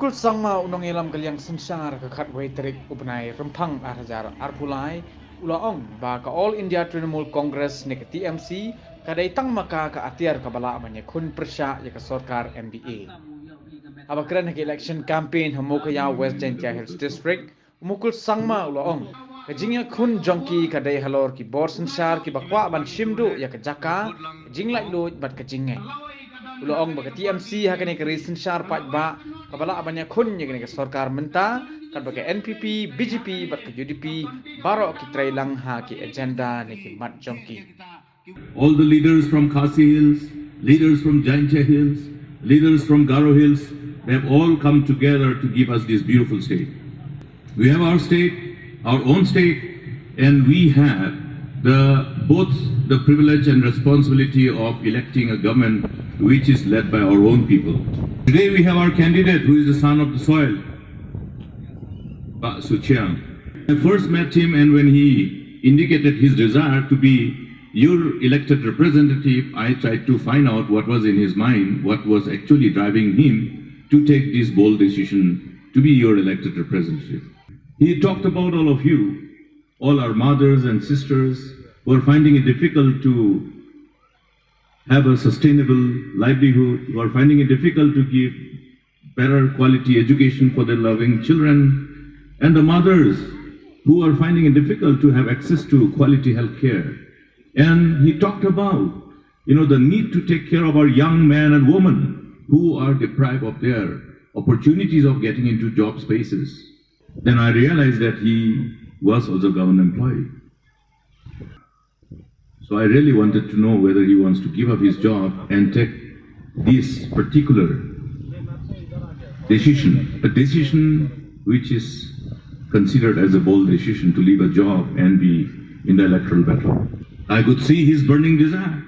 Mukul sangma unong ilam kalyang sensar kakat waitrik upnai rempang arhajar arpulai ulaong ba ka All India Trinamool Congress ne TMC kadai tang maka ka atiar kabala amanya kun persya ya ka sarkar MBA. Abakran ke election campaign hamokaya West Jaintia Hills District Mukul sangma ulaong ka jingngeit kun jongki kadai halor ki bor sensar ki bakwa ban shimdu ya ka jaka laitluid bat ka jingngeit. Ulaong baka TMC hakane ka sensar pat ba kabala abanya kun ya ka sarkar menta kan baka NPP BJP bat ka UDP baro ki trailang ha ki agenda ni ki mat jongki. All the leaders from Khasi Hills, leaders from Jaintia Hills, leaders from Garo Hills, they have all come together to give us this beautiful state. We have our state, our own state, and we have both the privilege and responsibility of electing a government which is led by our own people. Today we have our candidate who is the son of the soil, Suchiang. I first met him, and when he indicated his desire to be your elected representative, I tried to find out what was in his mind, what was actually driving him to take this bold decision to be your elected representative. He talked about all of you, all our mothers and sisters who are finding it difficult to have a sustainable livelihood, who are finding it difficult to give better quality education for their loving children, and the mothers who are finding it difficult to have access to quality health care. And he talked about, the need to take care of our young men and women who are deprived of their opportunities of getting into job spaces. Then I realized that he was also a government employee. So I really wanted to know whether he wants to give up his job and take this particular decision, a decision which is considered as a bold decision to leave a job and be in the electoral battle. I could see his burning desire.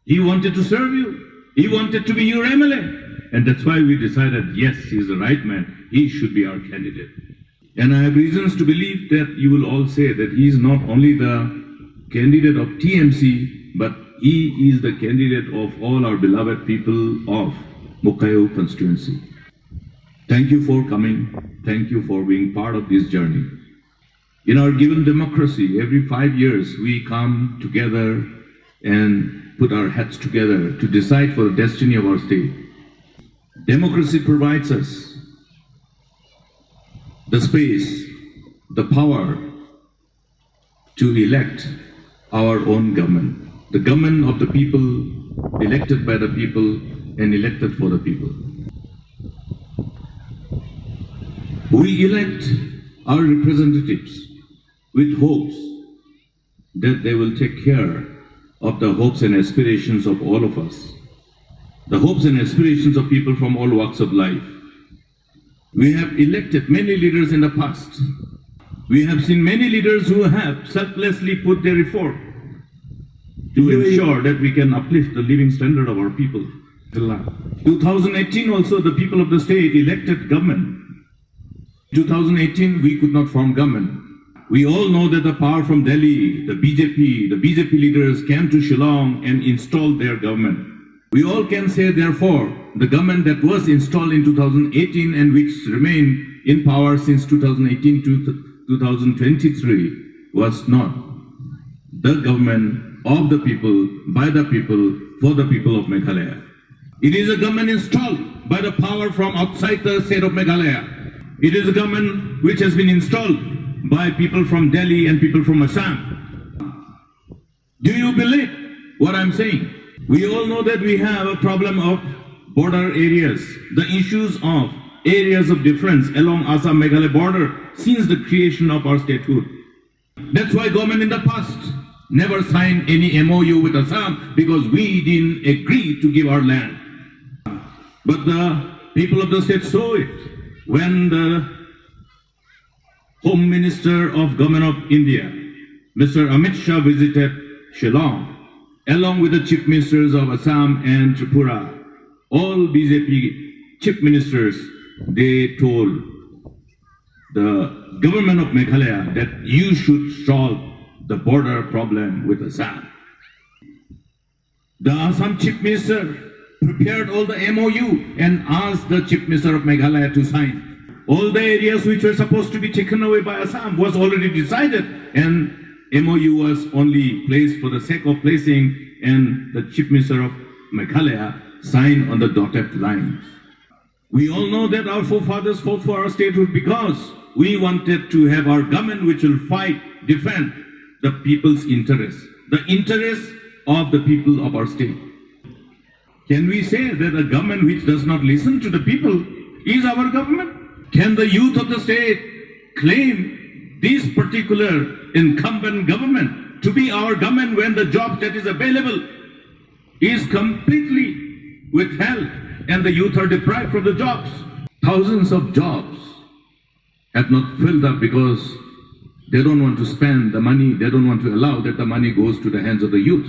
He wanted to serve you. He wanted to be your MLA. And that's why we decided, yes, he's the right man. He should be our candidate. And I have reasons to believe that you will all say that he is not only the candidate of TMC, but he is the candidate of all our beloved people of Mukul constituency. Thank you for coming. Thank you for being part of this journey. In our given democracy, every 5 years we come together and put our heads together to decide for the destiny of our state. Democracy provides us the space, the power to elect our own government, the government of the people, elected by the people and elected for the people. We elect our representatives with hopes that they will take care of the hopes and aspirations of all of us, the hopes and aspirations of people from all walks of life. We have elected many leaders in the past. We have seen many leaders who have selflessly put their effort to ensure that we can uplift the living standard of our people. 2018 also, the people of the state elected government. 2018, we could not form government. We all know that the power from Delhi, the BJP leaders came to Shillong and installed their government. We all can say, therefore, the government that was installed in 2018 and which remained in power since 2018 to 2023 was not the government of the people, by the people, for the people of Meghalaya. It is a government installed by the power from outside the state of Meghalaya. It is a government which has been installed by people from Delhi and people from Assam. Do you believe what I'm saying? We all know that we have a problem of border areas, the issues of areas of difference along Assam-Meghalaya border since the creation of our statehood. That's why government in the past never signed any MOU with Assam, because we didn't agree to give our land. But the people of the state saw it when the Home Minister of Government of India, Mr. Amit Shah, visited Shillong, along with the Chief Ministers of Assam and Tripura. All BJP Chief Ministers, they told the government of Meghalaya that you should solve the border problem with Assam. The Assam Chief Minister prepared all the MOU and asked the Chief Minister of Meghalaya to sign. All the areas which were supposed to be taken away by Assam was already decided, and MOU was only placed for the sake of placing, and the Chief Minister of Meghalaya signed on the dotted lines. We all know that our forefathers fought for our statehood because we wanted to have our government which will fight, defend the people's interests, the interests of the people of our state. Can we say that a government which does not listen to the people is our government? Can the youth of the state claim this particular incumbent government to be our government when the job that is available is completely withheld and the youth are deprived from the jobs? Thousands of jobs have not filled up because they don't want to spend the money, they don't want to allow that the money goes to the hands of the youth.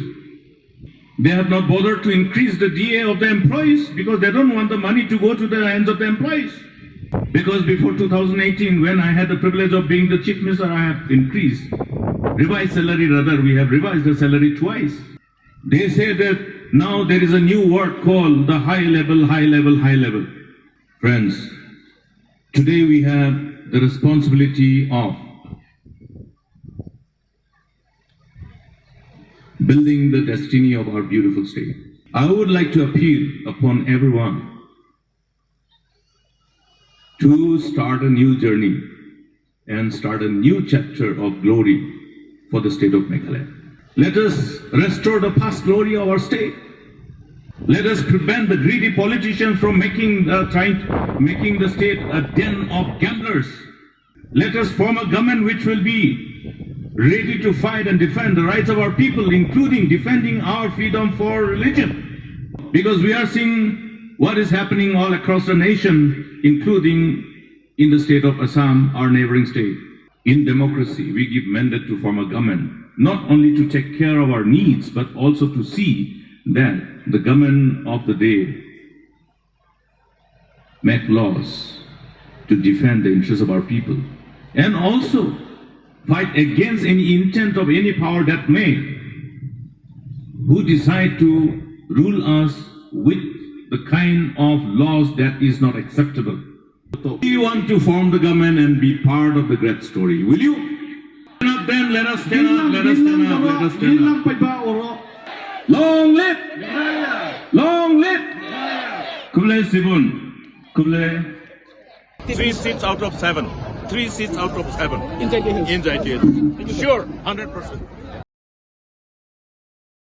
They have not bothered to increase the DA of the employees because they don't want the money to go to the hands of the employees. Because before 2018, when I had the privilege of being the Chief Minister, I have increased, revised salary rather, we have revised the salary twice. They say that now there is a new word called the high level, high level, high level. Friends, today we have the responsibility of building the destiny of our beautiful state. I would like to appeal upon everyone to start a new journey and start a new chapter of glory for the state of Meghalaya. Let us restore the past glory of our state. Let us prevent the greedy politicians from making the state a den of gamblers. Let us form a government which will be ready to fight and defend the rights of our people, including defending our freedom for religion. Because we are seeing what is happening all across the nation, including in the state of Assam, our neighboring state. In democracy, we give mandate to form a government, not only to take care of our needs, but also to see that the government of the day make laws to defend the interests of our people, and also fight against any intent of any power that may, who decide to rule us with the kind of laws that is not acceptable. We want to form the government and be part of the great story. Will you? Stand up then, let us stand up, let us stand up, let us stand up. Long live! Long live! Kuble Sibun. Kuble. 3 seats out of 7. 3 seats out of 7. In the Sure, 100%.